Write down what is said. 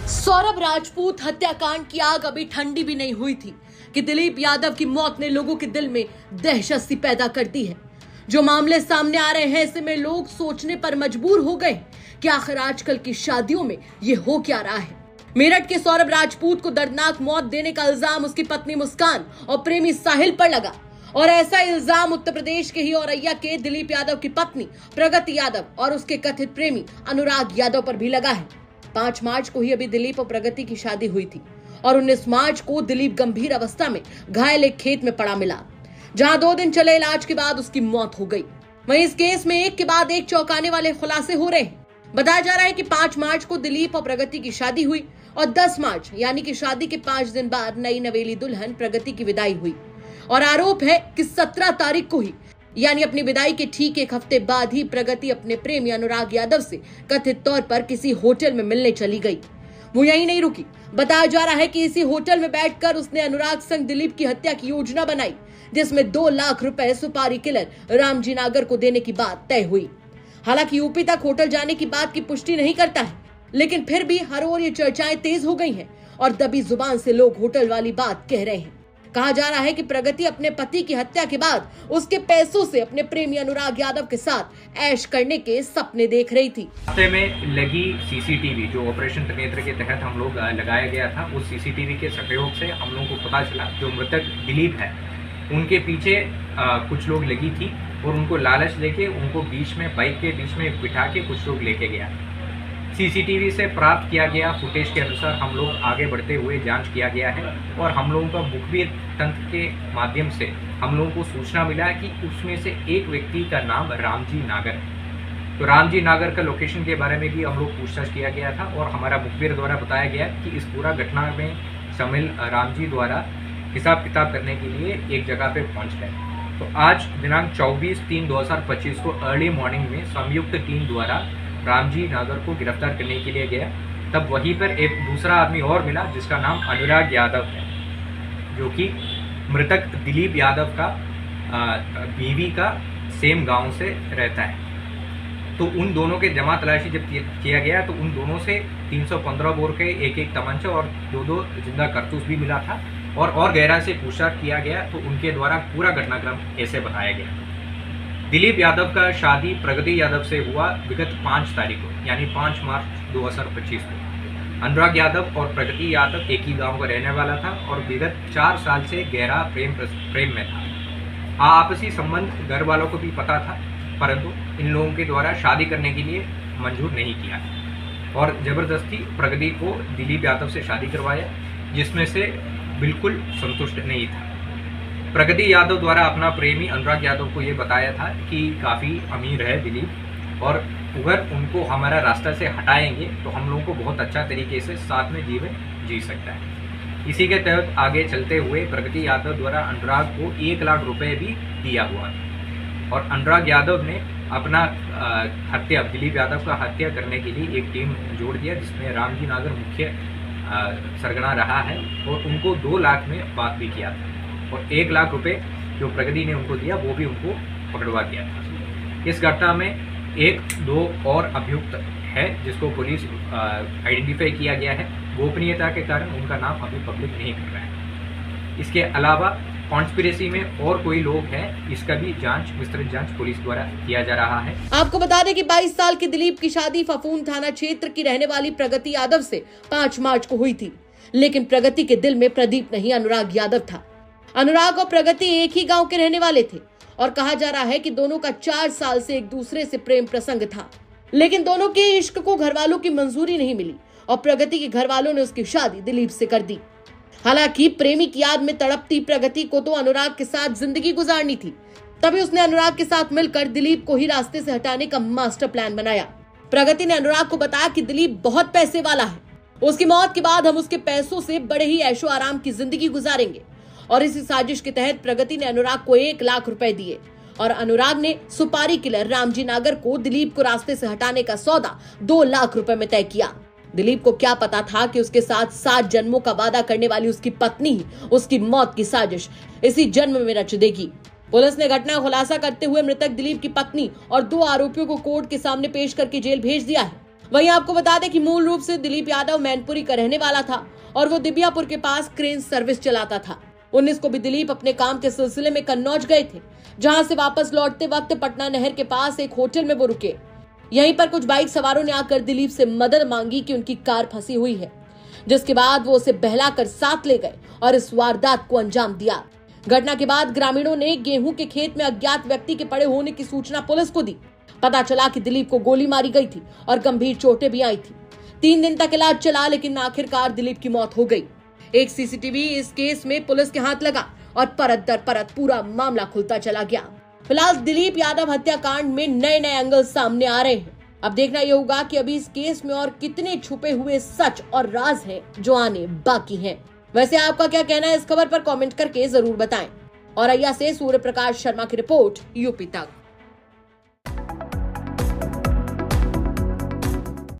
सौरभ राजपूत हत्याकांड की आग अभी ठंडी भी नहीं हुई थी कि दिलीप यादव की मौत ने लोगों के दिल में दहशत सी पैदा कर दी है। जो मामले सामने आ रहे हैं ऐसे में लोग सोचने पर मजबूर हो गए कि आखिर आजकल की शादियों में ये हो क्या रहा है। मेरठ के सौरभ राजपूत को दर्दनाक मौत देने का इल्जाम उसकी पत्नी मुस्कान और प्रेमी साहिल पर लगा और ऐसा इल्जाम उत्तर प्रदेश के ही औरैया के दिलीप यादव की पत्नी प्रगति यादव और उसके कथित प्रेमी अनुराग यादव पर भी लगा है। 5 मार्च को ही अभी दिलीप और प्रगति की शादी हुई थी और 19 मार्च को दिलीप गंभीर अवस्था में घायल एक खेत में पड़ा मिला, जहां 2 दिन चले इलाज के बाद उसकी मौत हो गई। वहीं इस केस में एक के बाद एक चौंकाने वाले खुलासे हो रहे हैं। बताया जा रहा है कि 5 मार्च को दिलीप और प्रगति की शादी हुई और 10 मार्च यानी कि शादी के 5 दिन बाद नई नवेली दुल्हन प्रगति की विदाई हुई और आरोप है कि 17 तारीख को ही यानी अपनी विदाई के ठीक एक हफ्ते बाद ही प्रगति अपने प्रेमी अनुराग यादव से कथित तौर पर किसी होटल में मिलने चली गई। वो यहीं नहीं रुकी, बताया जा रहा है कि इसी होटल में बैठकर उसने अनुराग संग दिलीप की हत्या की योजना बनाई, जिसमें 2 लाख रुपए सुपारी किलर रामजी नागर को देने की बात तय हुई। हालांकि यूपी तक होटल जाने की बात की पुष्टि नहीं करता है, लेकिन फिर भी हर ओर ये चर्चाएं तेज हो गई हैं और दबी जुबान से लोग होटल वाली बात कह रहे हैं। कहा जा रहा है कि प्रगति अपने पति की हत्या के बाद उसके पैसों से अपने प्रेमी अनुराग यादव के साथ ऐश करने के सपने देख रही थी। रास्ते में लगी सीसीटीवी जो ऑपरेशन त्रिनेत्र के तहत हम लोग लगाया गया था, उस सीसीटीवी के सहयोग से हम लोगों को पता चला जो मृतक दिलीप है उनके पीछे कुछ लोग लगी थी और उनको लालच लेके उनको बीच में बाइक के बीच में बिठा के कुछ लोग लेके गया। सीसीटीवी से प्राप्त किया गया फुटेज के अनुसार हम लोग आगे बढ़ते हुए जांच किया गया है और हम लोगों का मुखबिर तंत्र के माध्यम से हम लोगों को सूचना मिला कि उसमें से एक व्यक्ति का नाम रामजी नागर है। तो रामजी नागर का लोकेशन के बारे में भी हम लोग पूछताछ किया गया था और हमारा मुखबिर द्वारा बताया गया कि इस पूरा घटना में शामिल रामजी द्वारा हिसाब किताब करने के लिए एक जगह पे पहुँच गए। तो आज दिनांक 24/3/2025 को अर्ली मॉर्निंग में संयुक्त टीम द्वारा रामजी नागर को गिरफ्तार करने के लिए गया। तब वहीं पर एक दूसरा आदमी और मिला जिसका नाम अनुराग यादव है, जो कि मृतक दिलीप यादव का बीवी का सेम गांव से रहता है। तो उन दोनों के जमा तलाशी जब किया गया तो उन दोनों से 315 बोर के एक तमंचा और 2 जिंदा कारतूस भी मिला था और गहरा से पूछताछ किया गया तो उनके द्वारा पूरा घटनाक्रम ऐसे बताया गया। दिलीप यादव का शादी प्रगति यादव से हुआ विगत 5 तारीख को यानी 5 मार्च 2025 को। अनुराग यादव और प्रगति यादव एक ही गांव का रहने वाला था और विगत 4 साल से गहरा प्रेम में था। आपसी संबंध घर वालों को भी पता था, परंतु इन लोगों के द्वारा शादी करने के लिए मंजूर नहीं किया और जबरदस्ती प्रगति को दिलीप यादव से शादी करवाया, जिसमें से बिल्कुल संतुष्ट नहीं था। प्रगति यादव द्वारा अपना प्रेमी अनुराग यादव को ये बताया था कि काफ़ी अमीर है दिलीप और अगर उनको हमारा रास्ता से हटाएंगे तो हम लोगों को बहुत अच्छा तरीके से साथ में जीवन जी सकता है। इसी के तहत आगे चलते हुए प्रगति यादव द्वारा अनुराग को 1 लाख रुपए भी दिया हुआ और अनुराग यादव ने अपना हत्या दिलीप यादव का हत्या करने के लिए एक टीम जोड़ दिया, जिसमें रामजी नागर मुख्य सरगना रहा है और उनको 2 लाख में बात भी किया था और 1 लाख रुपए जो प्रगति ने उनको दिया वो भी उनको पकड़वा दिया था। इस घटना में 1-2 और अभियुक्त है जिसको पुलिस आइडेंटिफाई किया गया है। गोपनीयता के कारण उनका नाम अभी पब्लिक नहीं कर रहा है। इसके अलावा कॉन्स्पिरेसी में और कोई लोग हैं, इसका भी विस्तृत जांच पुलिस द्वारा किया जा रहा है। आपको बता दें कि 22 साल के दिलीप की शादी फफून थाना क्षेत्र की रहने वाली प्रगति यादव से 5 मार्च को हुई थी, लेकिन प्रगति के दिल में प्रदीप नहीं अनुराग यादव था। अनुराग और प्रगति एक ही गांव के रहने वाले थे और कहा जा रहा है कि दोनों का 4 साल से एक दूसरे से प्रेम प्रसंग था, लेकिन दोनों के इश्क को घरवालों की मंजूरी नहीं मिली और प्रगति के घरवालों ने उसकी शादी दिलीप से कर दी। हालांकि प्रेमी की याद में तड़पती प्रगति को तो अनुराग के साथ जिंदगी गुजारनी थी, तभी उसने अनुराग के साथ मिलकर दिलीप को ही रास्ते से हटाने का मास्टर प्लान बनाया। प्रगति ने अनुराग को बताया कि दिलीप बहुत पैसे वाला है, उसकी मौत के बाद हम उसके पैसों से बड़े ही ऐशो आराम की जिंदगी गुजारेंगे और इसी साजिश के तहत प्रगति ने अनुराग को 1 लाख रुपए दिए और अनुराग ने सुपारी किलर रामजी नागर को दिलीप को रास्ते से हटाने का सौदा 2 लाख रुपए में तय किया। दिलीप को क्या पता था कि उसके साथ 7 जन्मों का वादा करने वाली उसकी पत्नी ही उसकी मौत की साजिश इसी जन्म में रच देगी। पुलिस ने घटना खुलासा करते हुए मृतक दिलीप की पत्नी और 2 आरोपियों को कोर्ट के सामने पेश करके जेल भेज दिया है वहीं आपको बता दें कि मूल रूप से दिलीप यादव मैनपुरी का रहने वाला था और वो दिबियापुर के पास क्रेन सर्विस चलाता था। 19 को भी दिलीप अपने काम के सिलसिले में कन्नौज गए थे, जहां से वापस लौटते वक्त पटना नहर के पास एक होटल में वो रुके। यहीं पर कुछ बाइक सवारों ने आकर दिलीप से मदद मांगी कि उनकी कार फंसी हुई है, जिसके बाद वो उसे बहलाकर साथ ले गए और इस वारदात को अंजाम दिया। घटना के बाद ग्रामीणों ने गेहूं के खेत में अज्ञात व्यक्ति के पड़े होने की सूचना पुलिस को दी। पता चला कि दिलीप को गोली मारी गई थी और गंभीर चोटें भी आई थी। 3 दिन तक इलाज चला, लेकिन आखिरकार दिलीप की मौत हो गई। एक सीसीटीवी इस केस में पुलिस के हाथ लगा और परत दर परत पूरा मामला खुलता चला गया। फिलहाल दिलीप यादव हत्याकांड में नए नए एंगल सामने आ रहे हैं। अब देखना यह होगा कि अभी इस केस में और कितने छुपे हुए सच और राज हैं जो आने बाकी हैं। वैसे आपका क्या कहना है इस खबर पर कमेंट करके जरूर बताएं। और अय्या से सूर्य प्रकाश शर्मा की रिपोर्ट, यूपी तक।